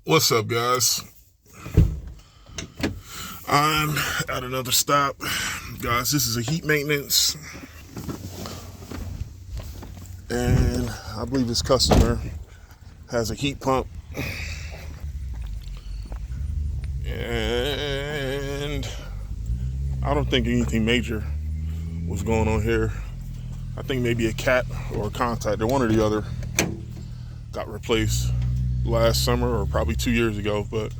What's up, guys? I'm at another stop. Guys, this is a heat maintenance. And I believe this customer has a heat pump. And I don't think anything major was going on here. I think maybe a cat or a contactor, one or the other, got replaced last summer or probably 2 years ago. But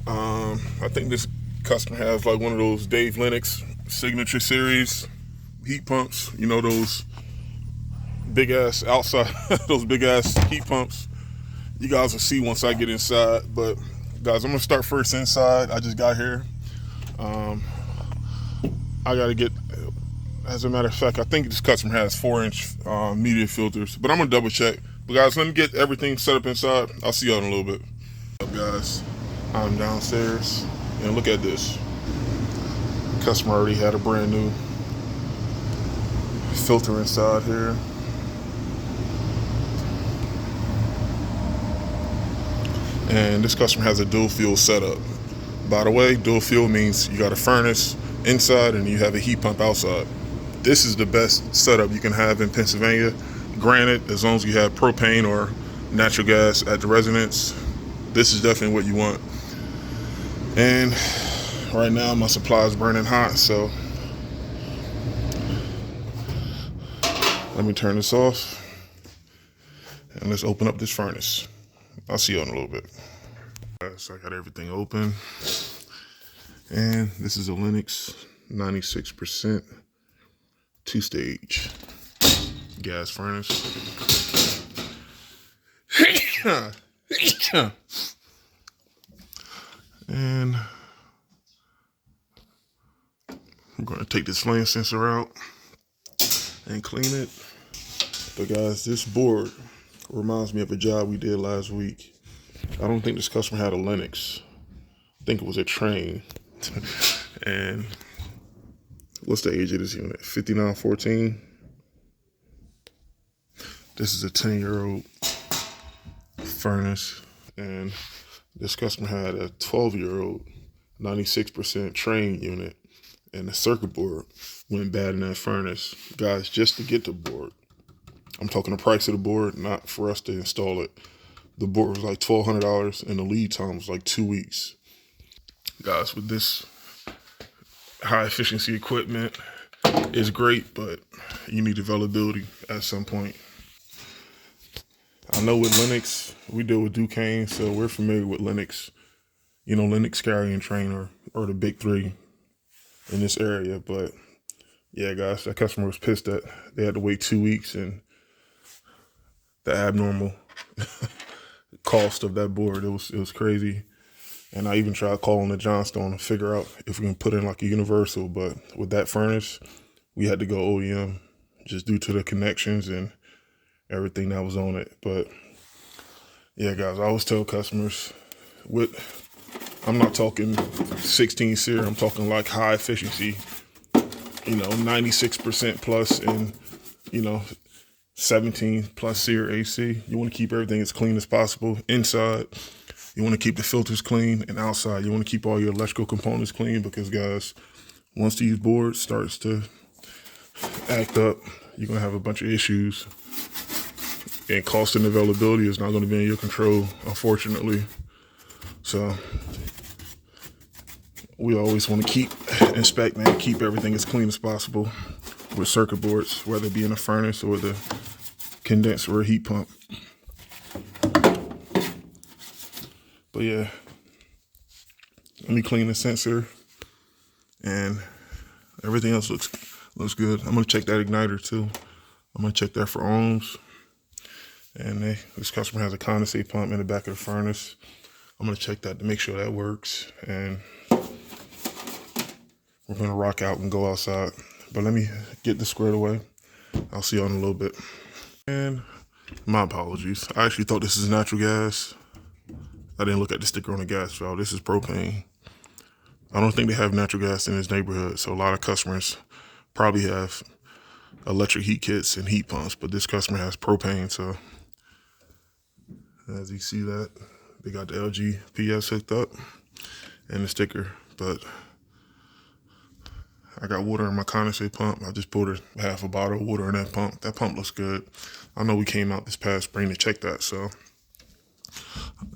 I think this customer has like one of those Dave Lennox signature series heat pumps. You know, those big ass outside, those big ass heat pumps. You guys will see once I get inside. But guys, I'm gonna start first inside. I just got here. I gotta get, as a matter of fact, I think this customer has 4-inch media filters, but I'm gonna double check. But guys, let me get everything set up inside. I'll see y'all in a little bit. What's up, guys? I'm downstairs, and look at this. Customer already had a brand new filter inside here. And this customer has a dual fuel setup. By the way, dual fuel means you got a furnace inside and you have a heat pump outside. This is the best setup you can have in Pennsylvania. Granted, as long as you have propane or natural gas at the residence, this is definitely what you want. And right now my supply is burning hot, so let me turn this off and let's open up this furnace. I'll see you in a little bit. So I got everything open, and this is a Lennox 96% 2-stage gas furnace. And I'm going to take this flame sensor out and clean it. But guys, this board reminds me of a job we did last week. I don't think this customer had a Lennox. I think it was a Trane. And what's the age of this unit? 5914. This is a 10-year-old furnace. And this customer had a 12-year-old 96% Trane unit. And the circuit board went bad in that furnace. Guys, just to get the board, I'm talking the price of the board, not for us to install it. The board was like $1,200 and the lead time was like 2 weeks. Guys, with this high efficiency equipment, it's great, but you need availability at some point. I know with Lennox, we deal with Duquesne, so we're familiar with Lennox. You know, Lennox, Carrier, and Trane are the big three in this area. But yeah, guys, that customer was pissed that they had to wait 2 weeks, and the abnormal cost of that board, it was crazy. And I even tried calling the Johnstone to figure out if we can put in like a universal, but with that furnace, we had to go OEM just due to the connections and everything that was on it. But yeah, guys, I always tell customers, I'm not talking 16 SEER, I'm talking like high efficiency, 96% plus and, 17 plus SEER AC. You want to keep everything as clean as possible inside. You want to keep the filters clean, and outside you want to keep all your electrical components clean, because guys, once these boards starts to act up, you're going to have a bunch of issues, and cost and availability is not going to be in your control, unfortunately. So we always want to inspect and keep everything as clean as possible with circuit boards, whether it be in a furnace or the condenser or heat pump. But yeah, let me clean the sensor, and everything else looks good. I'm gonna check that igniter too. I'm gonna check that for ohms. And this customer has a condensate pump in the back of the furnace. I'm gonna check that to make sure that works, and we're gonna rock out and go outside. But let me get this squared away. I'll see you in a little bit. And my apologies. I actually thought this is natural gas. I didn't look at the sticker on the gas valve. This is propane. I don't think they have natural gas in this neighborhood, so a lot of customers probably have electric heat kits and heat pumps, but this customer has propane, so as you see that, They got the LG PS hooked up and the sticker, but I got water in my condensate pump. I just poured half a bottle of water in that pump. That pump looks good. I know we came out this past spring to check that, so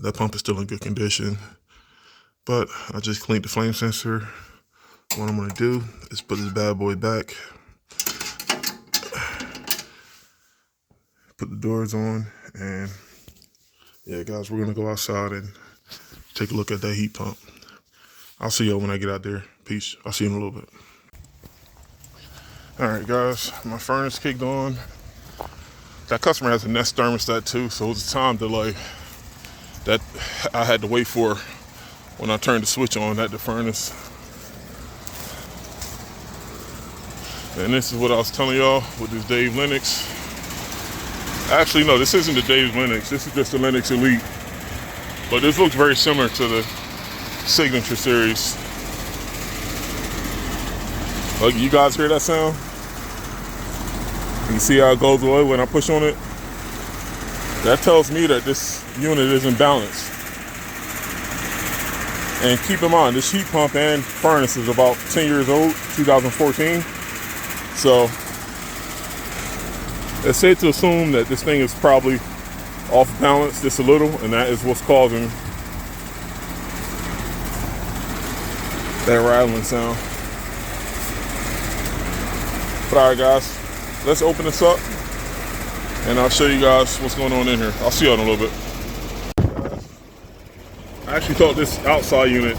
that pump is still in good condition. But I just cleaned the flame sensor. What I'm gonna do is put this bad boy back, put the doors on, and yeah, guys, we're gonna go outside and take a look at that heat pump. I'll see y'all when I get out there. Peace. I'll see you in a little bit. All right, guys, my furnace kicked on. That customer has a Nest thermostat too, so it was a time delay that I had to wait for when I turned the switch on at the furnace. And this is what I was telling y'all with this Dave Lennox. Actually, no, this isn't the Dave Lennox. This is just the Lennox Elite. But this looks very similar to the Signature series. Like, you guys hear that sound? You see how it goes away when I push on it? That tells me that this unit is in balance. And keep in mind, this heat pump and furnace is about 10 years old, 2014. So it's safe to assume that this thing is probably off balance just a little, and that is what's causing that rattling sound. But all right, guys, let's open this up and I'll show you guys what's going on in here. I'll see you in a little bit. I actually thought this outside unit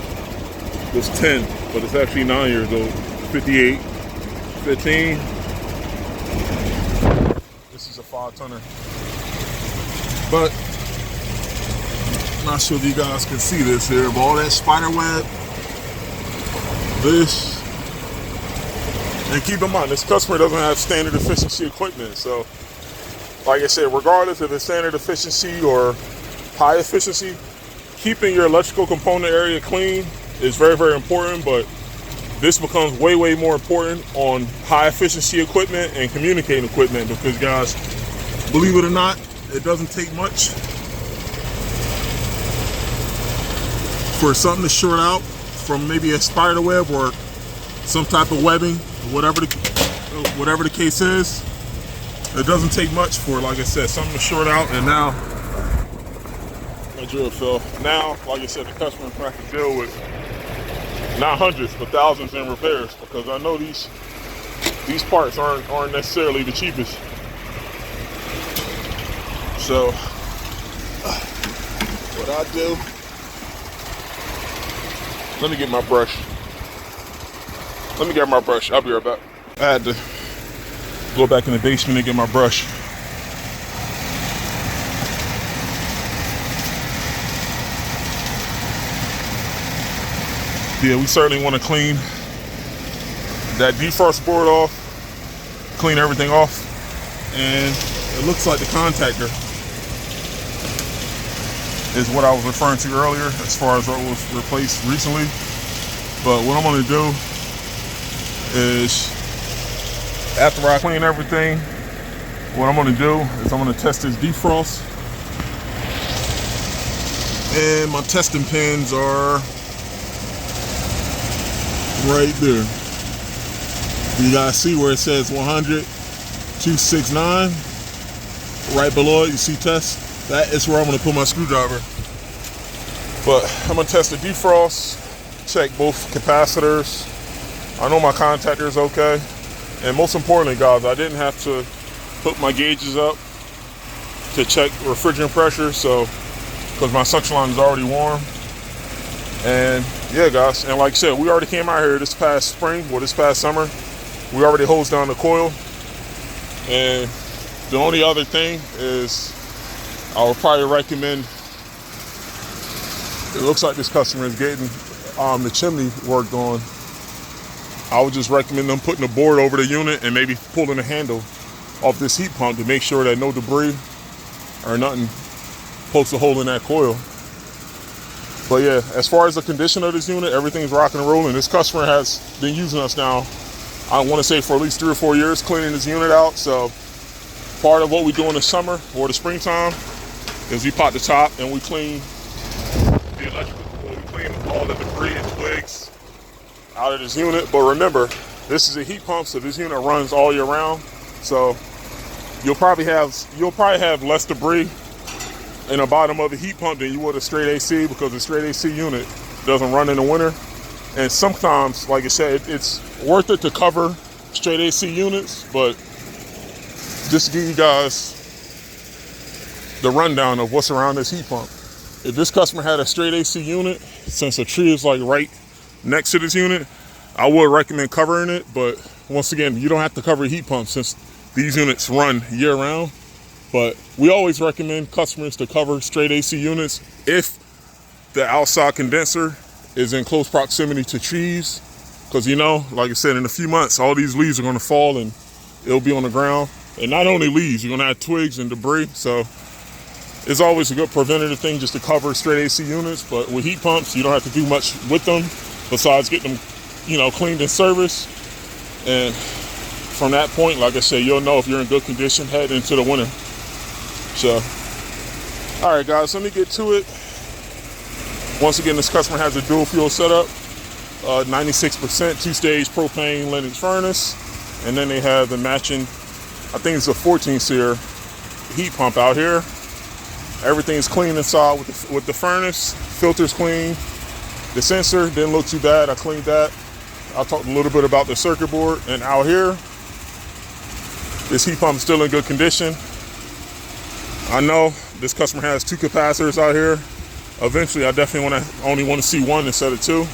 was 10, but it's actually 9 years old. 58, 15. This is a 5-tonner. But I'm not sure if you guys can see this here, but all that spider web, this, and keep in mind, this customer doesn't have standard efficiency equipment. So, like I said, regardless if it's standard efficiency or high efficiency, keeping your electrical component area clean is very, very important. But this becomes way, way more important on high efficiency equipment and communicating equipment, because, guys, believe it or not, it doesn't take much for something to short out from maybe a spider web or some type of webbing, whatever the case is. It doesn't take much for, like I said, something to short out. And now my drill fell. Now, like I said, the customer has to deal with not hundreds but thousands in repairs, because I know these parts aren't necessarily the cheapest. So what I do, let me get my brush. I'll be right back. I had to go back in the basement and get my brush. Yeah, we certainly want to clean that defrost board off, clean everything off, and it looks like the contactor is what I was referring to earlier as far as what was replaced recently. But what I'm going to do is, after I clean everything, what I'm going to do is I'm going to test this defrost. And my testing pins are right there. You guys see where it says 100, 269. Right below it, you see test. That is where I'm going to put my screwdriver. But I'm going to test the defrost, check both capacitors. I know my contactor is okay. And most importantly, guys, I didn't have to put my gauges up to check refrigerant pressure, so, because my suction line is already warm. And yeah, guys, and like I said, we already came out here this past spring, or this past summer. We already hosed down the coil. And the only other thing is, I would probably recommend, it looks like this customer is getting the chimney worked on. I would just recommend them putting the board over the unit and maybe pulling the handle off this heat pump to make sure that no debris or nothing pokes a hole in that coil. But yeah, as far as the condition of this unit, everything's rocking and rolling. This customer has been using us now, I want to say, for at least 3 or 4 years, cleaning this unit out. So part of what we do in the summer or the springtime is we pop the top and we clean the electrical coil. We clean all the debris and twigs out of this unit. But remember, this is a heat pump, so this unit runs all year round. So you'll probably have less debris in the bottom of the heat pump than you would a straight AC, because the straight AC unit doesn't run in the winter. And sometimes, like I said, it's worth it to cover straight AC units, but just to give you guys the rundown of what's around this heat pump. If this customer had a straight AC unit, since a tree is like right next to this unit, I would recommend covering it. But once again, you don't have to cover a heat pump since these units run year round. But we always recommend customers to cover straight AC units if the outside condenser is in close proximity to trees. Because, you know, like I said, in a few months, all these leaves are going to fall and it'll be on the ground. And not only leaves, you're going to have twigs and debris. So it's always a good preventative thing just to cover straight AC units. But with heat pumps, you don't have to do much with them besides getting them, you know, cleaned and serviced. And from that point, like I said, you'll know if you're in good condition heading into the winter. So, all right, guys, let me get to it. Once again, this customer has a dual fuel setup, 96% two-stage propane Lennox furnace. And then they have the matching, I think it's a 14-seer heat pump out here. Everything's clean inside with the furnace. Filter's clean. The sensor didn't look too bad. I cleaned that. I'll talk a little bit about the circuit board. And out here, this heat pump is still in good condition. I know this customer has 2 capacitors out here. Eventually, I definitely only want to see 1 instead of 2.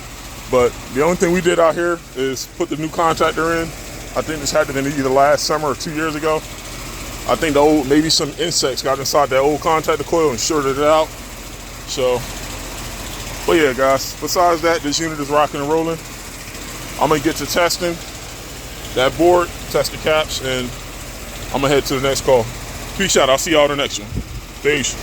But the only thing we did out here is put the new contactor in. I think this had to have been either last summer or 2 years ago. I think maybe some insects got inside that old contactor coil and shorted it out. So, but yeah, guys, besides that, this unit is rocking and rolling. I'm gonna get to testing that board, test the caps, and I'm gonna head to the next call. Peace out. I'll see y'all on the next one. Peace.